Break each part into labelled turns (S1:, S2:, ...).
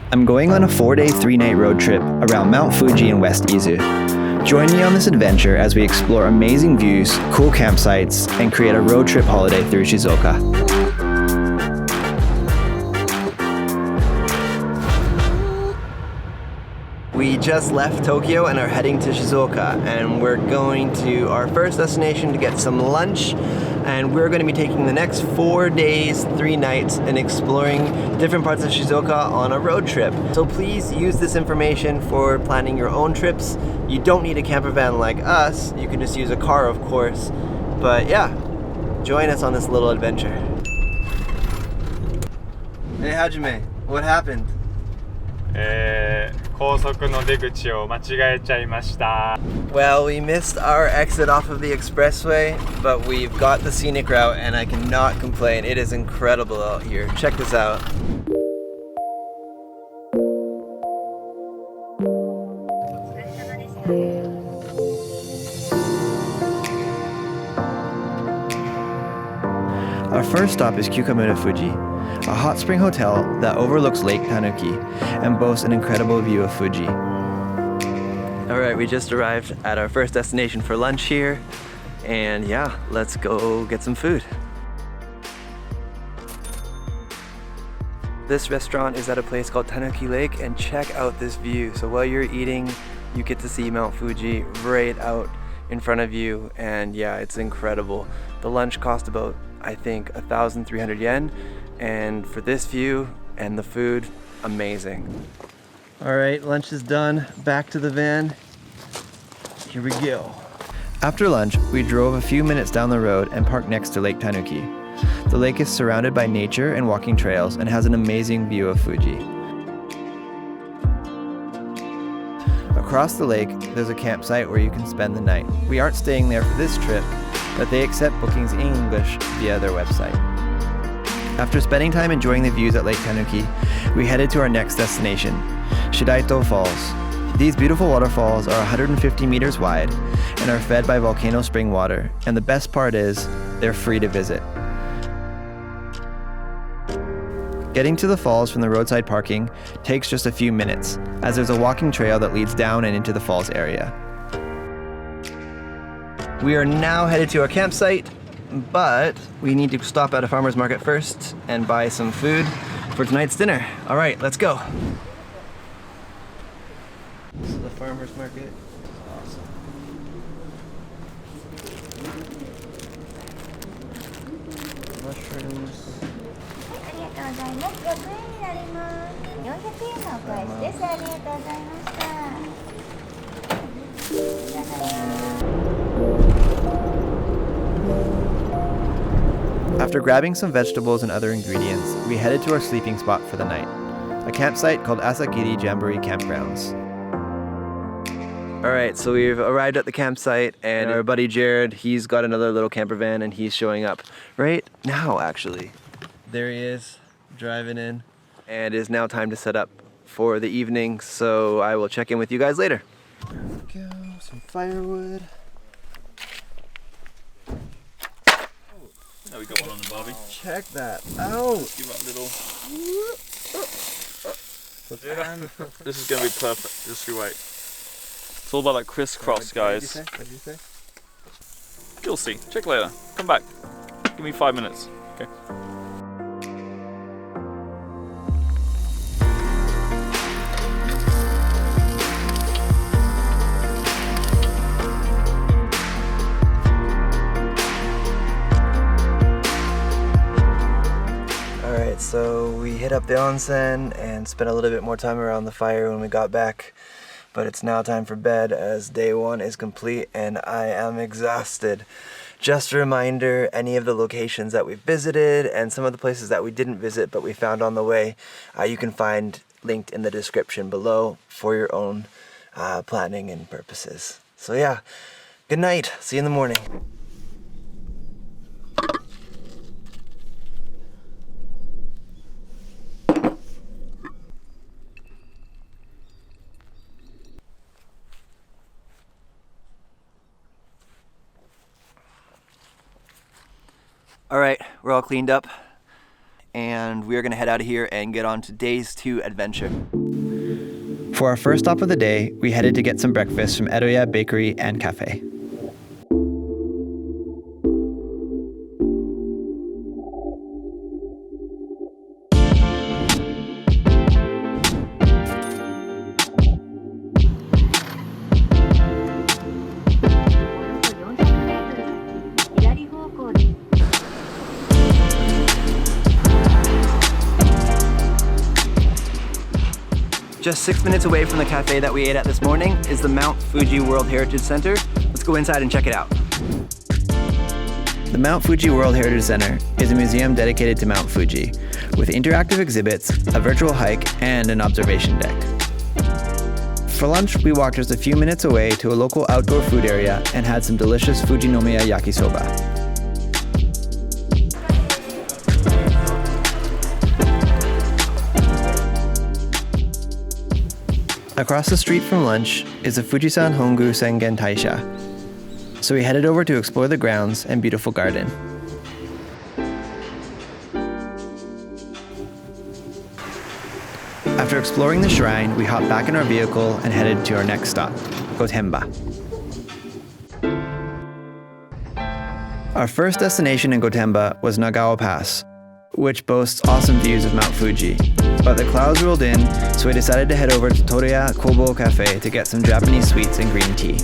S1: I'm going on a 4-day, 3-night road trip around Mount Fuji in West Izu. Join me on this adventure as we explore amazing views, cool campsites, and create a road trip holiday through Shizuoka. We just left Tokyo and are heading to Shizuoka, and we're going to our first destination to get some lunch, and we're going to be taking the next 4 days, 3 nights and exploring different parts of Shizuoka on a road trip. So please use this information for planning your own trips. You don't need a camper van like us, you can just use a car, of course. But yeah, join us on this little adventure. Hey Hajime, what happened?
S2: 高速の出口を間違えちゃいました。
S1: Well, we missed our exit off of the expressway, but we've got the scenic route and I cannot complain. It is incredible out here. Check this out. Our first stop is Kyukamura Fuji, a hot spring hotel that overlooks Lake Tanuki and boasts an incredible view of Fuji. Alright, we just arrived at our first destination for lunch here, and yeah, let's go get some food. This restaurant is at a place called Tanuki Lake, and check out this view. So while you're eating, you get to see Mount Fuji right out in front of you, and yeah, it's incredible. The lunch cost about, I think, 1,300 yen, and for this view and the food, amazing. All right, lunch is done. Back to the van. Here we go. After lunch, we drove a few minutes down the road and parked next to Lake Tanuki. The lake is surrounded by nature and walking trails and has an amazing view of Fuji. Across the lake, there's a campsite where you can spend the night. We aren't staying there for this trip, but they accept bookings in English via their website. After spending time enjoying the views at Lake Tanuki, we headed to our next destination, Shidaito Falls. These beautiful waterfalls are 150 meters wide and are fed by volcano spring water, and the best part is, they're free to visit. Getting to the falls from the roadside parking takes just a few minutes, as there's a walking trail that leads down and into the falls area. We are now headed to our campsite, but we need to stop at a farmer's market first and buy some food for tonight's dinner. All right, let's go. This is the farmer's market. Awesome. Mushrooms.
S3: ありがとうございます。100円になります。400円のお返しです。ありがとうございました。
S1: After grabbing some vegetables and other ingredients, we headed to our sleeping spot for the night, a campsite called Asagiri Jamboree Campgrounds. Alright, so we've arrived at the campsite, and our buddy Jared, he's got another little camper van and he's showing up right now actually. There he is, driving in, and it is now time to set up for the evening, so I will check in with you guys later. There we go, some firewood.
S2: Oh, we got one on the barbie.
S1: Check that out.
S2: Give that little. This is gonna be perfect. Just you wait. It's all about that crisscross, guys.
S1: What did you say?
S2: You'll see. Check later. Come back. Give me 5 minutes. Okay.
S1: Alright, so we hit up the onsen and spent a little bit more time around the fire when we got back. But it's now time for bed as day 1 is complete and I am exhausted. Just a reminder, any of the locations that we've visited and some of the places that we didn't visit but we found on the way, you can find linked in the description below for your own planning and purposes. So yeah, good night. See you in the morning. All right, we're all cleaned up and we are gonna head out of here and get on to days 2 adventure.
S4: For our first stop of the day, we headed to get some breakfast from Edoya Bakery and Cafe.
S1: Just 6 minutes away from the cafe that we ate at this morning is the Mount Fuji World Heritage Center. Let's go inside and check it out.
S4: The Mount Fuji World Heritage Center is a museum dedicated to Mount Fuji, with interactive exhibits, a virtual hike, and an observation deck. For lunch, we walked just a few minutes away to a local outdoor food area and had some delicious Fujinomiya yakisoba. Across the street from lunch is the Fujisan Hongu Sengen Taisha, so we headed over to explore the grounds and beautiful garden. After exploring the shrine, we hopped back in our vehicle and headed to our next stop, Gotemba. Our first destination in Gotemba was Nagawa Pass, which boasts awesome views of Mount Fuji. But the clouds rolled in, so we decided to head over to Toreya Kobo Cafe to get some Japanese sweets and green tea.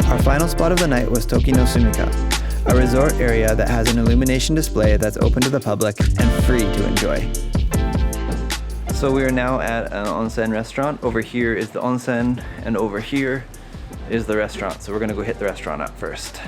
S4: Our final spot of the night was Toki no Sumika, a resort area that has an illumination display that's open to the public and free to enjoy.
S1: So we are now at an onsen restaurant. Over here is the onsen, and over here is the restaurant. So we're gonna go hit the restaurant up first.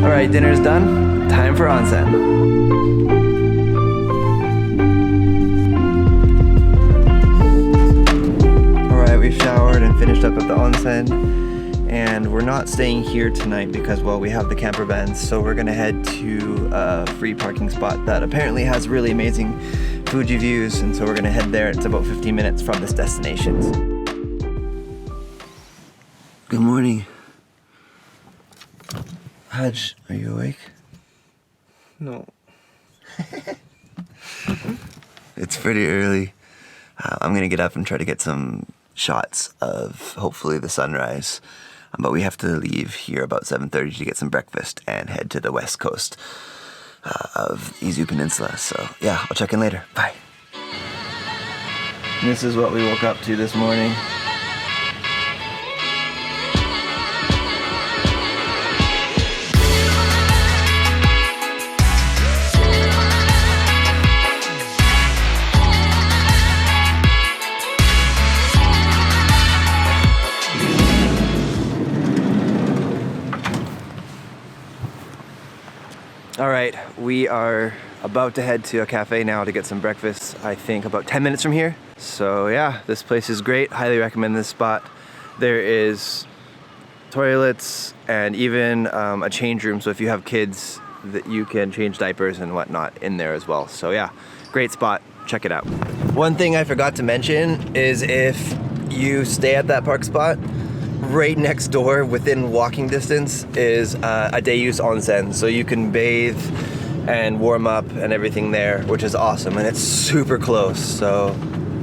S1: Alright, dinner's done. Time for onsen. Alright, we've showered and finished up at the onsen. And we're not staying here tonight because, well, we have the camper vans. So we're gonna head to a free parking spot that apparently has really amazing Fuji views. And so we're gonna head there. It's about 15 minutes from this destination. Good morning. Haj, are you awake?
S2: No.
S1: It's pretty early. I'm gonna get up and try to get some shots of hopefully the sunrise. But we have to leave here about 7:30 to get some breakfast and head to the west coast of Izu Peninsula. So yeah, I'll check in later. Bye. And this is what we woke up to this morning. All right, we are about to head to a cafe now to get some breakfast, I think about 10 minutes from here. So yeah, this place is great. Highly recommend this spot. There is toilets and even a change room. So if you have kids, that you can change diapers and whatnot in there as well. So yeah, great spot. Check it out. One thing I forgot to mention is if you stay at that park spot, right next door, within walking distance, is a day-use onsen. So you can bathe and warm up and everything there, which is awesome. And it's super close, so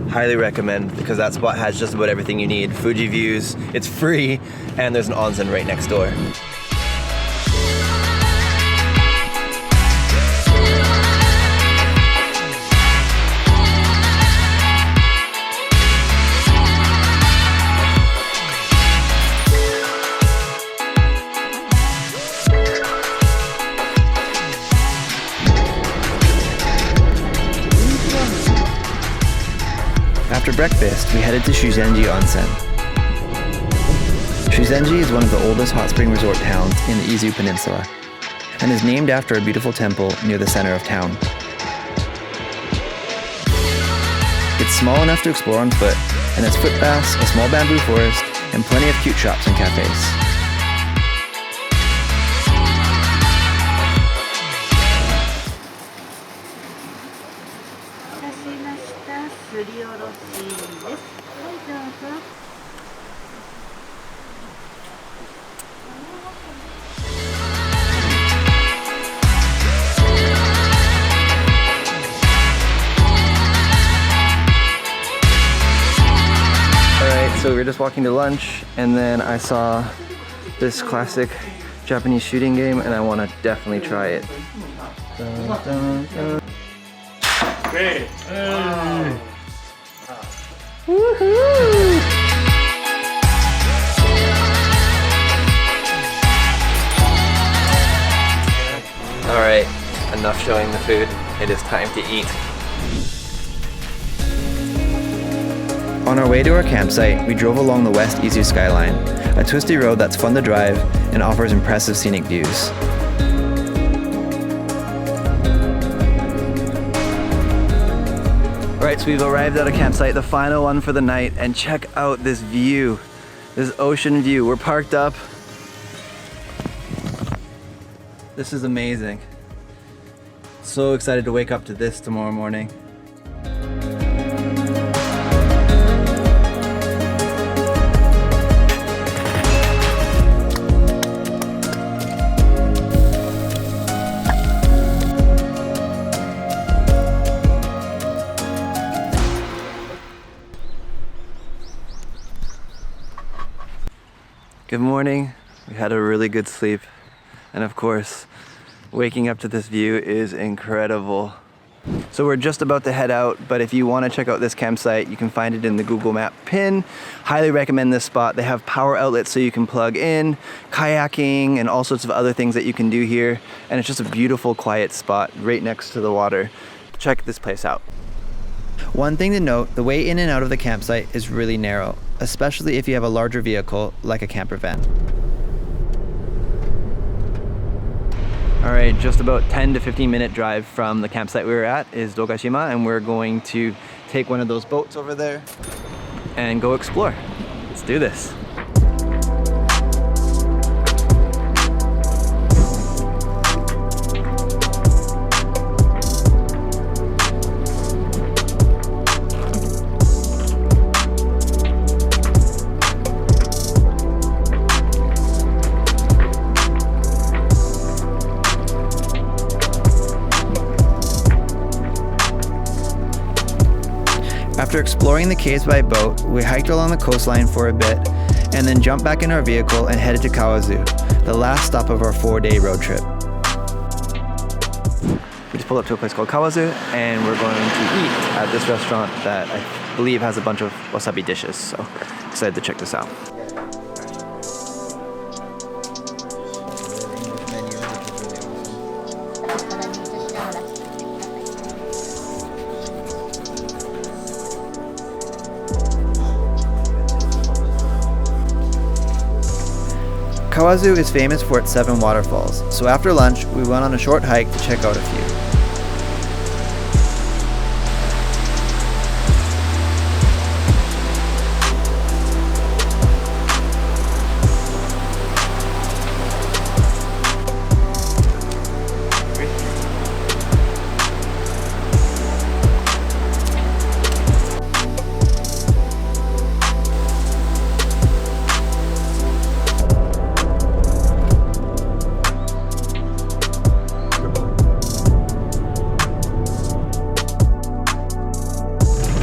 S1: highly recommend, because that spot has just about everything you need. Fuji views, it's free, and there's an onsen right next door.
S4: After breakfast, we headed to Shuzanji Onsen. Shuzanji is one of the oldest hot spring resort towns in the Izu Peninsula. and is named after a beautiful temple near the center of town. It's small enough to explore on foot, and has footbaths, a small bamboo forest, and plenty of cute shops and cafes.
S1: So we were just walking to lunch, and then I saw this classic Japanese shooting game, and I want to definitely try it. Dun, dun, dun.
S2: Great.
S1: Woohoo! Alright, enough showing the food. It is time to eat.
S4: On our way to our campsite, we drove along the West Izu skyline, a twisty road that's fun to drive and offers impressive scenic views.
S1: Alright, so we've arrived at a campsite, the final one for the night, and check out this view, this ocean view. We're parked up. This is amazing. So excited to wake up to this tomorrow morning. Good morning. We had a really good sleep, and of course, waking up to this view is incredible. So we're just about to head out, but if you want to check out this campsite, you can find it in the Google Map pin. Highly recommend this spot. They have power outlets so you can plug in, kayaking, and all sorts of other things that you can do here. And it's just a beautiful, quiet spot right next to the water. Check this place out.
S4: One thing to note, the way in and out of the campsite is really narrow, especially if you have a larger vehicle like a camper van.
S1: Alright, just about 10 to 15 minute drive from the campsite we were at is Dogashima, and we're going to take one of those boats over there and go explore. Let's do this.
S4: After exploring the caves by boat, we hiked along the coastline for a bit, and then jumped back in our vehicle and headed to Kawazu, the last stop of our 4-day road trip.
S1: We just pulled up to a place called Kawazu, and we're going to eat at this restaurant that I believe has a bunch of wasabi dishes, so excited to check this out.
S4: Kawazu is famous for its 7 waterfalls, so after lunch, we went on a short hike to check out a few.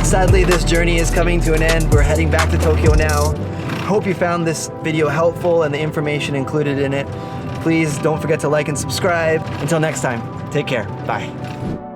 S1: Sadly, this journey is coming to an end. We're heading back to Tokyo now. Hope you found this video helpful and the information included in it. Please don't forget to like and subscribe. Until next time, take care. Bye.